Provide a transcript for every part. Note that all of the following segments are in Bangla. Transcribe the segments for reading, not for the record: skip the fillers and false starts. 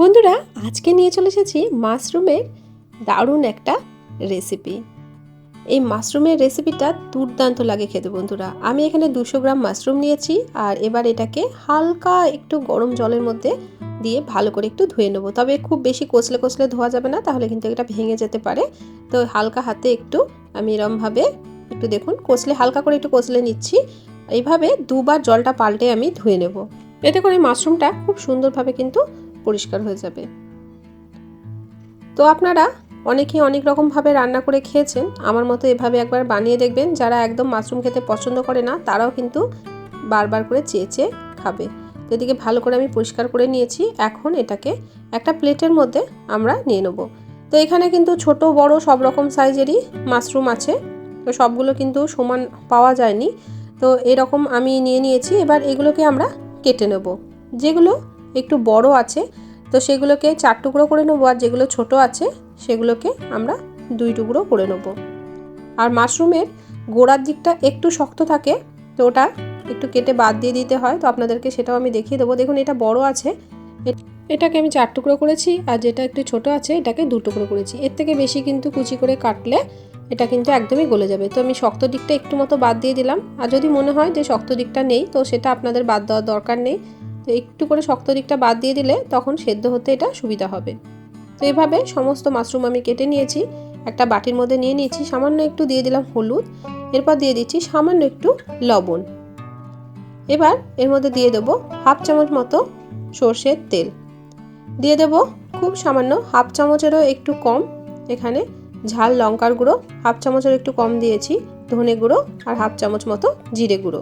বন্ধুরা আজকে নিয়ে চলে এসেছি মাশরুমের দারুণ একটা রেসিপি। এই মাশরুমের রেসিপিটা দুর্দান্ত লাগে খেতে বন্ধুরা। আমি এখানে 200 গ্রাম মাশরুম নিয়েছি আর এবার এটাকে হালকা একটু গরম জলের মধ্যে দিয়ে ভালো করে একটু ধুয়ে নেব। তবে খুব বেশি কষলে কষলে ধোয়া যাবে না, তাহলে কিন্তু এটা ভেঙে যেতে পারে। তো হালকা হাতে একটু আমি এরমভাবে একটু দেখুন কষলে, হালকা করে একটু কষলে নিচ্ছি। এইভাবে দুবার জলটা পাল্টে আমি ধুয়ে নেব। এতে করে মাশরুমটা খুব সুন্দরভাবে কিন্তু পরিষ্কার হয়ে যাবে। তো আপনারা অনেকেই অনেক রকমভাবে রান্না করে খেয়েছেন, আমার মতো এভাবে একবার বানিয়ে দেখবেন। যারা একদম মাশরুম খেতে পছন্দ করে না তারাও কিন্তু বারবার করে চেয়ে চেয়ে খাবে। তো এদিকে ভালো করে আমি পরিষ্কার করে নিয়েছি। এখন এটাকে একটা প্লেটের মধ্যে আমরা নিয়ে নেব। তো এখানে কিন্তু ছোট বড় সব রকম সাইজেরই মাশরুম আছে, তো সবগুলো কিন্তু সমান পাওয়া যায়নি। তো এরকম আমি নিয়ে নিয়েছি। এবার এগুলোকে আমরা কেটে নেব। যেগুলো একটু বড় আছে তো সেগুলোকে 4 টুকরো করে নেবো, আর যেগুলো ছোট আছে সেগুলোকে আমরা 2 টুকরো করে নেব। আর মাশরুমের গোড়ার দিকটা একটু শক্ত থাকে, তো ওটা একটু কেটে বাদ দিয়ে দিতে হয়। তো আপনাদেরকে সেটাও আমি দেখিয়ে দেবো। দেখুন এটা বড় আছে, এটাকে আমি 4 টুকরো করেছি, আর যেটা একটু ছোট আছে এটাকে 2 টুকরো করেছি। এর থেকে বেশি কিন্তু কুচি করে কাটলে এটা কিন্তু একদমই গলে যাবে। তো আমি শক্ত দিকটা একটু মতো বাদ দিয়ে দিলাম। আর যদি মনে হয় যে শক্ত দিকটা নেই, তো সেটা আপনাদের বাদ দেওয়ার দরকার নেই। তো একটু করে শক্ত দিকটা বাদ দিয়ে দিলে তখন সেদ্ধ হতে এটা সুবিধা হবে। তো এইভাবে সমস্ত মাশরুম আমি কেটে নিয়েছি, একটা বাটির মধ্যে নিয়ে নিয়েছি। সামান্য একটু দিয়ে দিলাম হলুদ, এরপর দিয়ে দিচ্ছি সামান্য একটু লবণ। এবার এর মধ্যে দিয়ে দেবো হাফ চামচ মতো সর্ষের তেল, দিয়ে দেবো খুব সামান্য হাফ চামচেরও একটু কম এখানে ঝাল লঙ্কার গুঁড়ো, হাফ চামচের একটু কম দিয়েছি ধনে গুঁড়ো, আর হাফ চামচ মতো জিরে গুঁড়ো।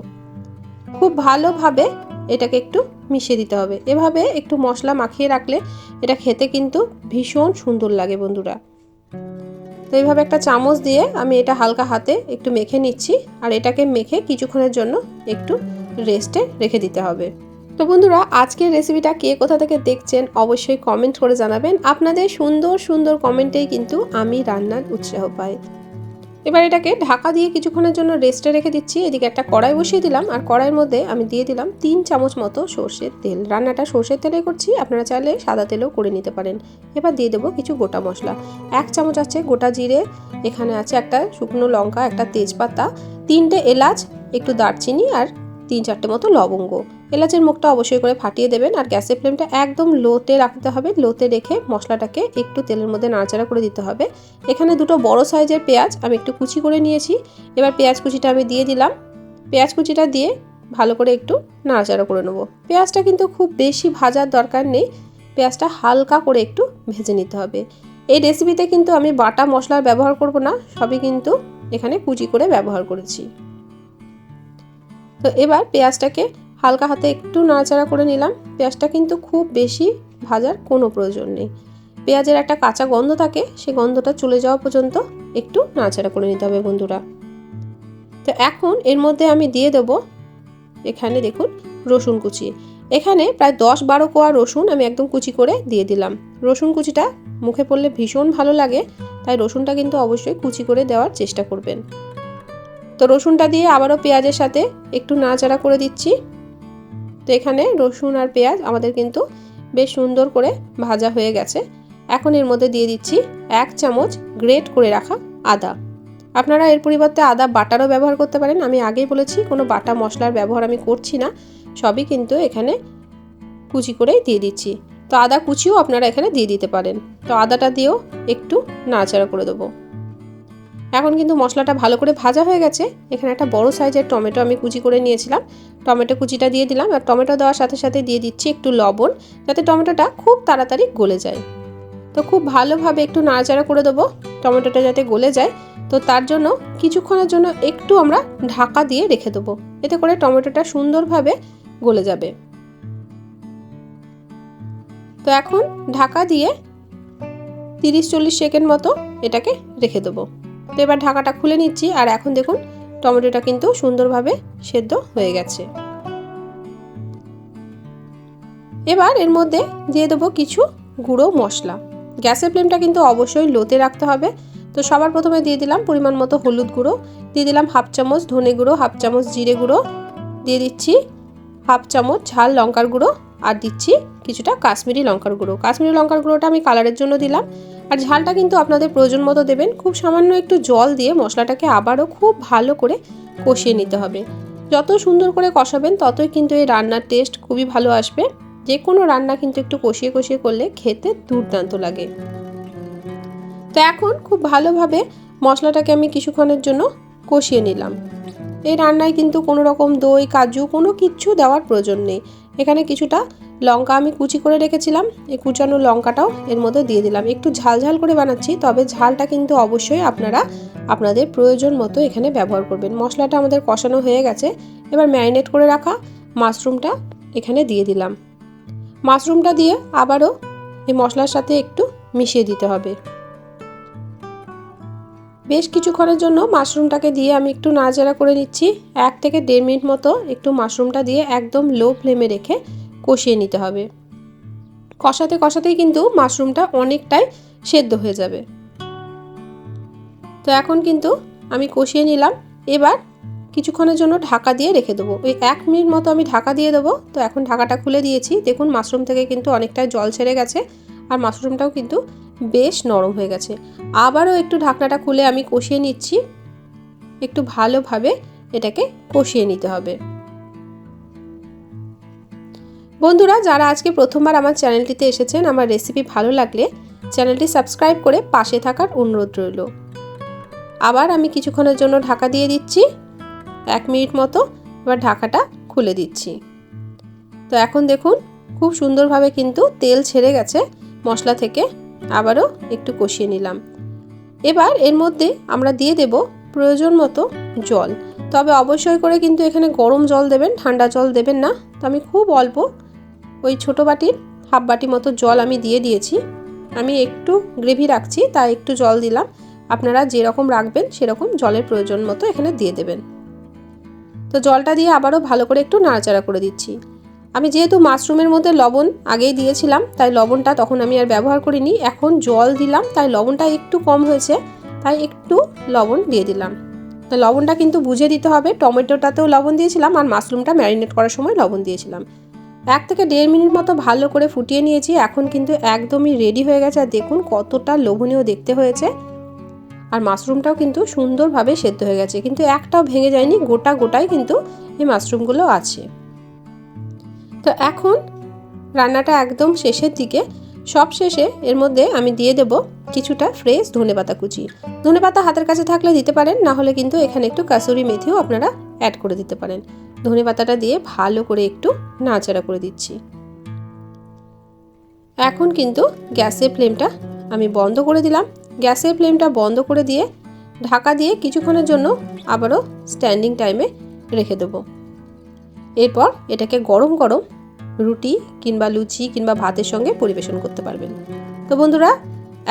খুব ভালোভাবে এটাকে একটু মিশিয়ে দিতে হবে। এভাবে একটু মশলা মাখিয়ে রাখলে এটা খেতে কিন্তু ভীষণ সুন্দর লাগে বন্ধুরা। তো এইভাবে একটা চামচ দিয়ে আমি এটা হালকা হাতে একটু মেখে নিচ্ছি, আর এটাকে মেখে কিছুক্ষণের জন্য একটু রেস্টে রেখে দিতে হবে। তো বন্ধুরা আজকের রেসিপিটা কে কোথা থেকে দেখছেন অবশ্যই কমেন্ট করে জানাবেন। আপনাদের সুন্দর সুন্দর কমেন্টেই কিন্তু আমি রান্নার উৎসাহ পাই। এবার এটাকে ঢাকা দিয়ে কিছুক্ষণের জন্য রেস্টে রেখে দিচ্ছি। এদিকে একটা কড়াই বসিয়ে দিলাম, আর কড়াইয়ের মধ্যে আমি দিয়ে দিলাম 3 চামচ মতো সর্ষের তেল। রান্নাটা সর্ষের তেলে করছি, আপনারা চাইলে সাদা তেলেও করে নিতে পারেন। এবার দিয়ে দেবো কিছু গোটা মশলা। 1 চামচ আছে গোটা জিরে, এখানে আছে একটা শুকনো লঙ্কা, একটা তেজপাতা, 3টে এলাচ, একটু দারচিনি, আর 3-4টে মতো লবঙ্গ। এলাচের মুখটা অবশ্যই করে ফাটিয়ে দেবেন, আর গ্যাসের ফ্লেমটা একদম লোতে রাখতে হবে। লোতে রেখে মশলাটাকে একটু তেলের মধ্যে নাড়াচাড়া করে দিতে হবে। এখানে 2টো বড় সাইজের পেঁয়াজ আমি একটু কুচি করে নিয়েছি। এবার পেঁয়াজ কুচিটা আমি দিয়ে দিলাম। পেঁয়াজ কুচিটা দিয়ে ভালো করে একটু নাড়াচাড়া করে নেব। পেঁয়াজটা কিন্তু খুব বেশি ভাজার দরকার নেই, পেঁয়াজটা হালকা করে একটু ভেজে নিতে হবে। এই রেসিপিতে কিন্তু আমি বাটা মশলার ব্যবহার করব না, সবই কিন্তু এখানে কুচি করে ব্যবহার করেছি। তো এবার পেঁয়াজটাকে হালকা হাতে একটু নাড়াচাড়া করে নিলাম। পেঁয়াজটা কিন্তু খুব বেশি ভাজার কোনো প্রয়োজন নেই। পেঁয়াজের একটা কাঁচা গন্ধ থাকে, সেই গন্ধটা চলে যাওয়া পর্যন্ত একটু নাড়াচাড়া করে নিতে হবে বন্ধুরা। তো এখন এর মধ্যে আমি দিয়ে দেবো, এখানে দেখুন রসুন কুচি। এখানে প্রায় 10-12 কোয়া রসুন আমি একদম কুচি করে দিয়ে দিলাম। রসুন কুচিটা মুখে পড়লে ভীষণ ভালো লাগে, তাই রসুনটা কিন্তু অবশ্যই কুচি করে দেওয়ার চেষ্টা করবেন। তো রসুনটা দিয়ে আবারও পেঁয়াজের সাথে একটু নাড়াচাড়া করে দিচ্ছি। তো এখানে রসুন আর পেঁয়াজ আমাদের কিন্তু বেশ সুন্দর করে ভাজা হয়ে গেছে। এখন এর মধ্যে দিয়ে দিচ্ছি 1 চামচ গ্রেট করে রাখা আদা। আপনারা এর পরিবর্তে আদা বাটারও ব্যবহার করতে পারেন। আমি আগেই বলেছি কোনো বাটা মশলার ব্যবহার আমি করছি না, সবই কিন্তু এখানে কুচি করেই দিয়ে দিচ্ছি। তো আদা কুচিও আপনারা এখানে দিয়ে দিতে পারেন। তো আদাটা দিয়েও একটু নাড়াচাড়া করে দেবো। এখন কিন্তু মশলাটা ভালো করে ভাজা হয়ে গেছে। এখানে একটা বড় সাইজের টমেটো আমি কুচি করে নিয়েছিলাম, টমেটো কুচিটা দিয়ে দিলাম। আর টমেটো দেওয়ার সাথে সাথে দিয়ে দিচ্ছি একটু লবণ, যাতে টমেটোটা খুব তাড়াতাড়ি গলে যায়। তো খুব ভালোভাবে একটু নাড়াচাড়া করে দেবো টমেটোটা যাতে গলে যায়। তো তার জন্য কিছুক্ষণের জন্য একটু আমরা ঢাকা দিয়ে রেখে দেবো, এতে করে টমেটোটা সুন্দরভাবে গলে যাবে। তো এখন ঢাকা দিয়ে 30-40 সেকেন্ড মতো এটাকে রেখে দেবো। তো এবার ঢাকাটা খুলে নিচ্ছি, আর এখন দেখুন টমেটোটা কিন্তু সুন্দরভাবে সেদ্ধ হয়ে গেছে। এবার এর মধ্যে দিয়ে দেবো কিছু গুঁড়ো মশলা। গ্যাসের ফ্লেমটা কিন্তু অবশ্যই লোতে রাখতে হবে। তো সবার প্রথমে দিয়ে দিলাম পরিমাণ মতো হলুদ গুঁড়ো, দিয়ে দিলাম হাফ চামচ ধনে গুঁড়ো, হাফ চামচ জিরে গুঁড়ো, দিয়ে দিচ্ছি হাফ চামচ ঝাল লঙ্কার গুঁড়ো আর দিচ্ছি কিছুটা কাশ্মীরি লঙ্কার গুঁড়ো। কাশ্মীরি লঙ্কার গুঁড়োটা আমি কালারের জন্য দিলাম। আর ঝালটা কিন্তু আপনাদের প্রয়োজন মতো দেবেন। খুব সামান্য একটু জল দিয়ে মশলাটাকে আবারও খুব ভালো করে কষিয়ে নিতে হবে। যত সুন্দর করে কষাবেন ততই কিন্তু এই রান্নার টেস্ট খুবই ভালো আসবে। যে কোনো রান্না কিন্তু একটু কষিয়ে কষিয়ে করলে খেতে দুর্দান্ত লাগে। তো এখন খুব ভালোভাবে মশলাটাকে আমি কিছুক্ষণের জন্য কষিয়ে নিলাম। এই রান্নায় কিন্তু কোনো রকম দই কাজু কোনো কিচ্ছু দেওয়ার প্রয়োজন নেই। এখানে কিছুটা লঙ্কা আমি কুচি করে রেখেছিলাম, এই কুচানো লঙ্কাটাও এর মধ্যে দিয়ে দিলাম। একটু ঝাল ঝাল করে বানাচ্ছি, তবে ঝালটা কিন্তু অবশ্যই আপনারা আপনাদের প্রয়োজন মতো এখানে ব্যবহার করবেন। মশলাটা আমাদের কষানো হয়ে গেছে, এবার ম্যারিনেট করে রাখা মাশরুমটা এখানে দিয়ে দিলাম। মাশরুমটা দিয়ে আবারও এই মশলার সাথে একটু মিশিয়ে দিতে হবে। বেশ কিছুক্ষণের জন্য মাশরুমটাকে দিয়ে আমি একটু নাড়াচাড়া করে নিচ্ছি। 1 থেকে 1.5 মিনিট মতো একটু মাশরুমটা দিয়ে একদম লো ফ্লেমে রেখে কষিয়ে নিতে হবে। কষাতে কষাতেই কিন্তু মাশরুমটা অনেকটাই সেদ্ধ হয়ে যাবে। তো এখন কিন্তু আমি কষিয়ে নিলাম। এবার কিছুক্ষণের জন্য ঢাকা দিয়ে রেখে দেবো। ওই 1 মিনিট মতো আমি ঢাকা দিয়ে দেবো। তো এখন ঢাকাটা খুলে দিয়েছি। দেখুন মাশরুম থেকে কিন্তু অনেকটাই জল ছেড়ে গেছে আর মাশরুমটাও কিন্তু বেশ নরম হয়ে গেছে। আবারও একটু ঢাকনাটা খুলে আমি কষিয়ে নিচ্ছি। একটু ভালোভাবে এটাকে কষিয়ে নিতে হবে। বন্ধুরা, যারা আজকে প্রথমবার আমার চ্যানেলটিতে এসেছেন, আমার রেসিপি ভালো লাগলে চ্যানেলটি সাবস্ক্রাইব করে পাশে থাকার অনুরোধ রইল। আবার আমি কিছুক্ষণের জন্য ঢাকা দিয়ে দিচ্ছি, 1 মিনিট মতো। এবার ঢাকাটা খুলে দিচ্ছি। তো এখন দেখুন খুব সুন্দরভাবে কিন্তু তেল ছেড়ে গেছে মশলা থেকে। আবারও একটু কষিয়ে নিলাম। এবার এর মধ্যে আমরা দিয়ে দেব প্রয়োজন মতো জল, তবে অবশ্যই করে কিন্তু এখানে গরম জল দেবেন, ঠান্ডা জল দেবেন না। তো আমি খুব অল্প ওই ছোটো বাটির হাফ বাটি মতো জল আমি দিয়ে দিয়েছি। আমি একটু গ্রেভি রাখছি তাই একটু জল দিলাম। আপনারা যেরকম রাখবেন সেরকম জলের প্রয়োজন মতো এখানে দিয়ে দেবেন। তো জলটা দিয়ে আবারও ভালো করে একটু নাড়াচাড়া করে দিচ্ছি। আমি যেহেতু মাশরুমের মধ্যে লবণ আগেই দিয়েছিলাম তাই লবণটা তখন আমি আর ব্যবহার করিনি। এখন জল দিলাম তাই লবণটা একটু কম হয়েছে, তাই একটু লবণ দিয়ে দিলাম। তো লবণটা কিন্তু বুঝে দিতে হবে। টমেটোটাতেও লবণ দিয়েছিলাম আর মাশরুমটা ম্যারিনেট করার সময় লবণ দিয়েছিলাম। 1 থেকে 1.5 মিনিট মতো ভালো করে ফুটিয়ে নিয়েছি। এখন কিন্তু একদমই রেডি হয়ে গেছে। আর দেখুন কতটা লোভনীয় দেখতে হয়েছে। আর মাশরুমটাও কিন্তু সুন্দরভাবে সেদ্ধ হয়ে গেছে, কিন্তু একটাও ভেঙে যায়নি, গোটা গোটাই কিন্তু এই মাশরুমগুলো আছে। তো এখন রান্নাটা একদম শেষের দিকে, সব শেষে এর মধ্যে আমি দিয়ে দেব কিছুটা ফ্রেশ ধনেপাতা কুচি। ধনেপাতা হাতের কাছে থাকলে দিতে পারেন, না হলে কিন্তু এখানে একটু কাসুরি মেথিও আপনারা অ্যাড করে দিতে পারেন। ধনেপাতাটা দিয়ে ভালো করে একটু নাড়াচাড়া করে দিচ্ছি। এখন কিন্তু গ্যাসের ফ্লেমটা আমি বন্ধ করে দিলাম। গ্যাসের ফ্লেমটা বন্ধ করে দিয়ে ঢাকা দিয়ে কিছুক্ষণের জন্য আবারও স্ট্যান্ডিং টাইমে রেখে দেবো। এরপর এটাকে গরম গরম রুটি কিংবা লুচি কিংবা ভাতের সঙ্গে পরিবেশন করতে পারবেন। তো বন্ধুরা,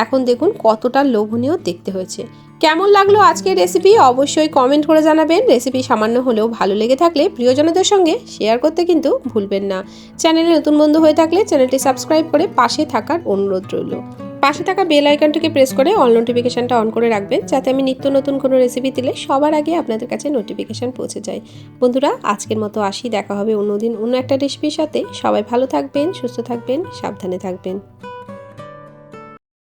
এখন দেখুন কতটা লোভনীয় দেখতে হয়েছে। কেমন লাগলো আজকের রেসিপি অবশ্যই কমেন্ট করে জানাবেন। রেসিপি সামান্য হলেও ভালো লেগে থাকলে প্রিয়জনদের সঙ্গে শেয়ার করতে কিন্তু ভুলবেন না। চ্যানেলে নতুন বন্ধু হয়ে থাকলে চ্যানেলটি সাবস্ক্রাইব করে পাশে থাকার অনুরোধ রইল। পাশে থাকা বেল আইকনটিকে প্রেস করে অল নোটিফিকেশনটা অন করে রাখবেন, যাতে আমি নিত্য নতুন কোনো রেসিপি দিলে সবার আগে আপনাদের কাছে নোটিফিকেশন পৌঁছে যায়। বন্ধুরা, আজকের মতো আসি, দেখা হবে অন্যদিন অন্য একটা রেসিপির সাথে। সবাই ভালো থাকবেন, সুস্থ থাকবেন, সাবধানে থাকবেন।